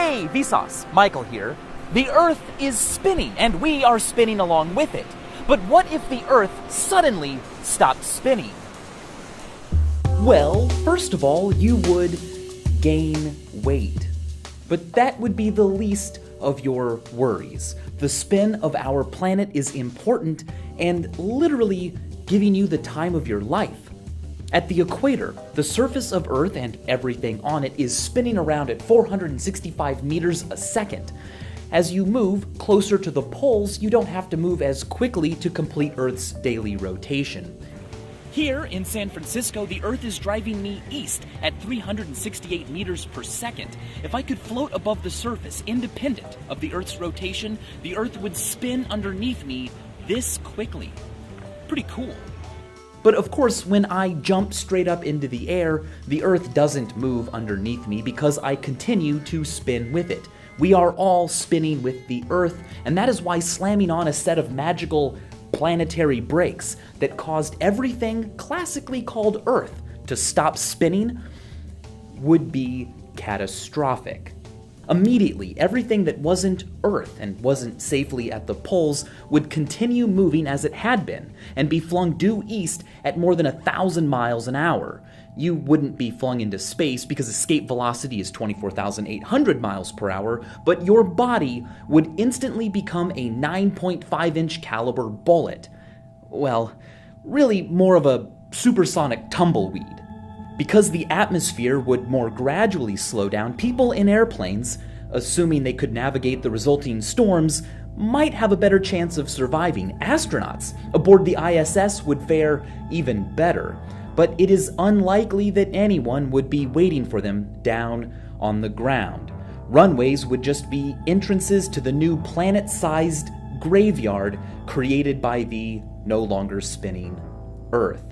Hey, Vsauce, Michael here. The Earth is spinning, and we are spinning along with it. But what if the Earth suddenly stopped spinning? Well, first of all, you would gain weight. But that would be the least of your worries. The spin of our planet is important and literally giving you the time of your life. At the equator, the surface of Earth and everything on it is spinning around at 465 meters a second. As you move closer to the poles, you don't have to move as quickly to complete Earth's daily rotation. Here in San Francisco, the Earth is driving me east at 368 meters per second. If I could float above the surface, independent of the Earth's rotation, the Earth would spin underneath me this quickly. Pretty cool. But of course, when I jump straight up into the air, the Earth doesn't move underneath me because I continue to spin with it. We are all spinning with the Earth, and that is why slamming on a set of magical planetary brakes that caused everything classically called Earth to stop spinning would be catastrophic. Immediately, everything that wasn't Earth and wasn't safely at the poles would continue moving as it had been and be flung due east at more than 1,000 miles an hour. You wouldn't be flung into space because escape velocity is 24,800 miles per hour, but your body would instantly become a 9.5-inch caliber bullet. Well, really more of a supersonic tumbleweed. Because the atmosphere would more gradually slow down, people in airplanes, assuming they could navigate the resulting storms, might have a better chance of surviving. Astronauts aboard the ISS would fare even better, but it is unlikely that anyone would be waiting for them down on the ground. Runways would just be entrances to the new planet-sized graveyard created by the no longer spinning Earth.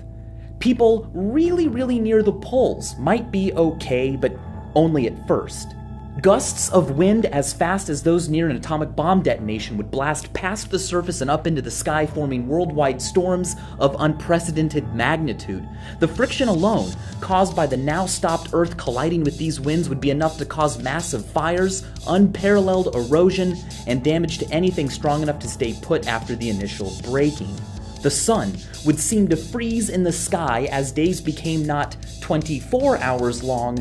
People really near the poles might be okay, but only at first. Gusts of wind as fast as those near an atomic bomb detonation would blast past the surface and up into the sky, forming worldwide storms of unprecedented magnitude. The friction alone, caused by the now stopped Earth colliding with these winds, would be enough to cause massive fires, unparalleled erosion, and damage to anything strong enough to stay put after the initial braking. The sun would seem to freeze in the sky as days became not 24 hours long,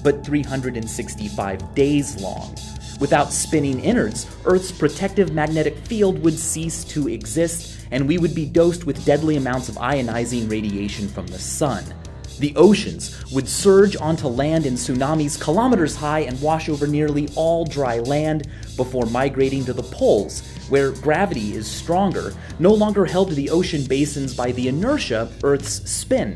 but 365 days long. Without spinning innards, Earth's protective magnetic field would cease to exist, and we would be dosed with deadly amounts of ionizing radiation from the sun. The oceans would surge onto land in tsunamis kilometers high and wash over nearly all dry land before migrating to the poles, where gravity is stronger, no longer held to the ocean basins by the inertia Earth's spin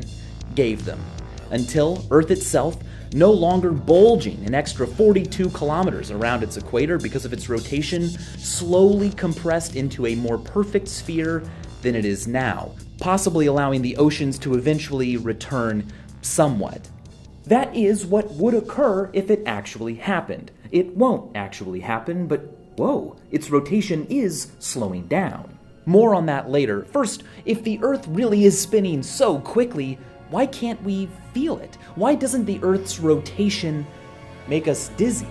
gave them, until Earth itself, no longer bulging an extra 42 kilometers around its equator because of its rotation, slowly compressed into a more perfect sphere than it is now, possibly allowing the oceans to eventually return somewhat. That is what would occur if it actually happened. It won't actually happen, but whoa, its rotation is slowing down. More on that later. First, if the Earth really is spinning so quickly, why can't we feel it? Why doesn't the Earth's rotation make us dizzy?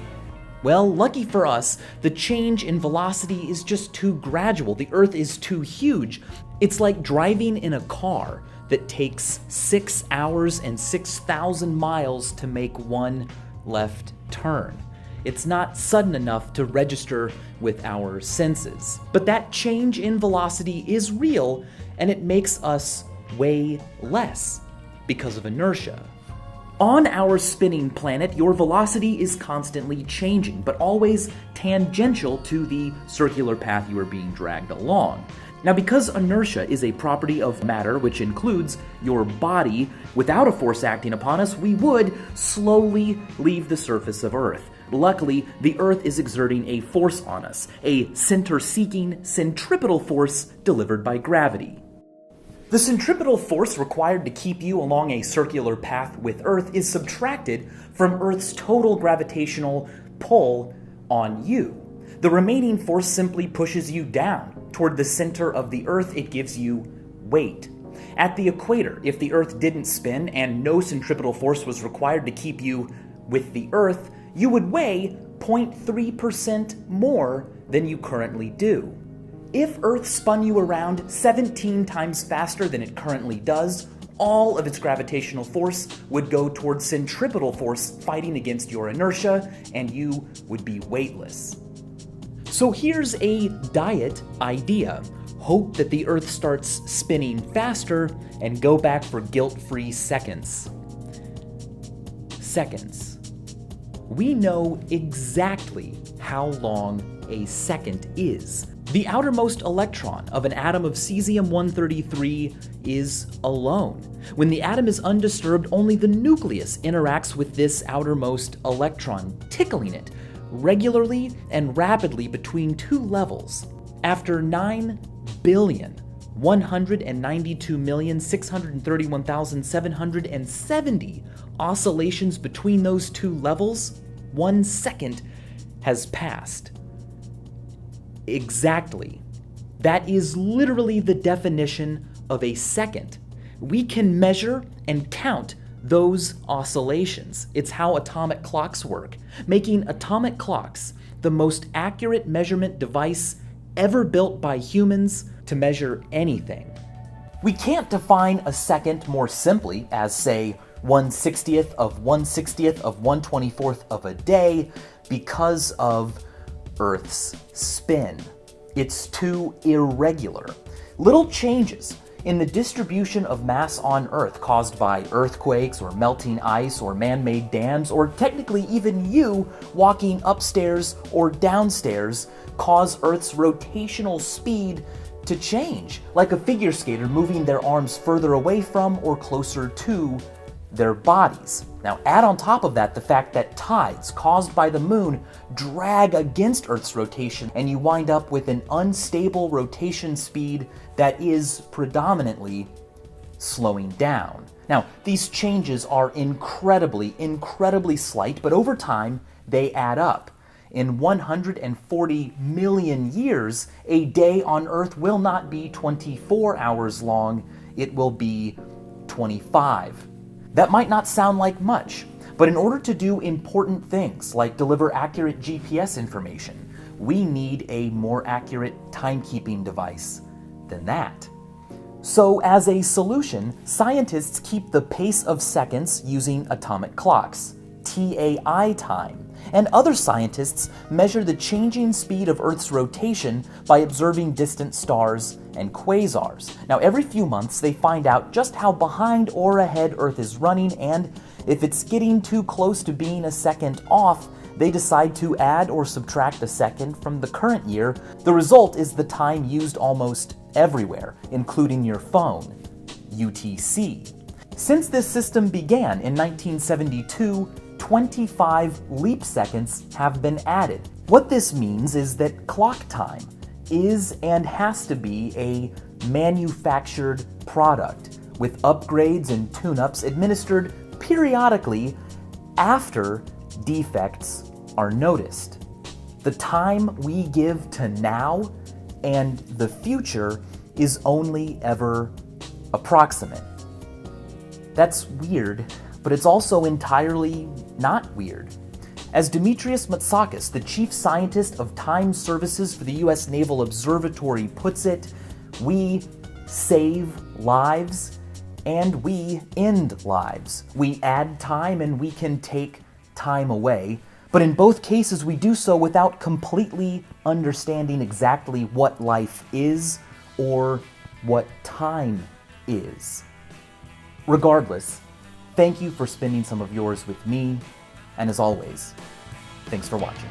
Well, lucky for us, the change in velocity is just too gradual. The Earth is too huge. It's like driving in a car that takes 6 hours and 6,000 miles to make one left turn. It's not sudden enough to register with our senses. But that change in velocity is real, and it makes us weigh less because of inertia. On our spinning planet, your velocity is constantly changing, but always tangential to the circular path you are being dragged along. Now, because inertia is a property of matter, which includes your body, without a force acting upon us, we would slowly leave the surface of Earth. Luckily, the Earth is exerting a force on us, a center-seeking centripetal force delivered by gravity. The centripetal force required to keep you along a circular path with Earth is subtracted from Earth's total gravitational pull on you. The remaining force simply pushes you down toward the center of the Earth. It gives you weight. At the equator, if the Earth didn't spin and no centripetal force was required to keep you with the Earth, you would weigh 0.3% more than you currently do. If Earth spun you around 17 times faster than it currently does, all of its gravitational force would go towards centripetal force fighting against your inertia, and you would be weightless. So here's a diet idea. Hope that the Earth starts spinning faster and go back for guilt-free seconds. Seconds. We know exactly how long a second is. The outermost electron of an atom of cesium-133 is alone. When the atom is undisturbed, only the nucleus interacts with this outermost electron, tickling it regularly and rapidly between two levels. After 9,192,631,770 oscillations between those two levels, 1 second has passed. Exactly. That is literally the definition of a second. We can measure and count those oscillations. It's how atomic clocks work, making atomic clocks the most accurate measurement device ever built by humans to measure anything. We can't define a second more simply as, say, 1/60th of 1/60th of 1/24th of a day because of Earth's spin. It's too irregular. Little changes in the distribution of mass on Earth caused by earthquakes or melting ice or man-made dams, or technically even you walking upstairs or downstairs, cause Earth's rotational speed to change, like a figure skater moving their arms further away from or closer to their bodies. Now add on top of that the fact that tides caused by the moon drag against Earth's rotation, and you wind up with an unstable rotation speed that is predominantly slowing down. Now, these changes are incredibly slight, but over time they add up. In 140 million years, a day on Earth will not be 24 hours long, it will be 25. That might not sound like much, but in order to do important things like deliver accurate GPS information, we need a more accurate timekeeping device than that. So as a solution, scientists keep the pace of seconds using atomic clocks, TAI time, and other scientists measure the changing speed of Earth's rotation by observing distant stars and quasars. Now, every few months, they find out just how behind or ahead Earth is running, and if it's getting too close to being a second off, they decide to add or subtract a second from the current year. The result is the time used almost everywhere, including your phone, UTC. Since this system began in 1972, 25 leap seconds have been added. What this means is that clock time is and has to be a manufactured product, with upgrades and tune-ups administered periodically after defects are noticed. The time we give to now and the future is only ever approximate. That's weird, but it's also entirely not weird. As Demetrios Matsakis, the chief scientist of time services for the US Naval Observatory, puts it, we save lives and we end lives. We add time and we can take time away, but in both cases we do so without completely understanding exactly what life is or what time is. Regardless, thank you for spending some of yours with me, and as always, thanks for watching.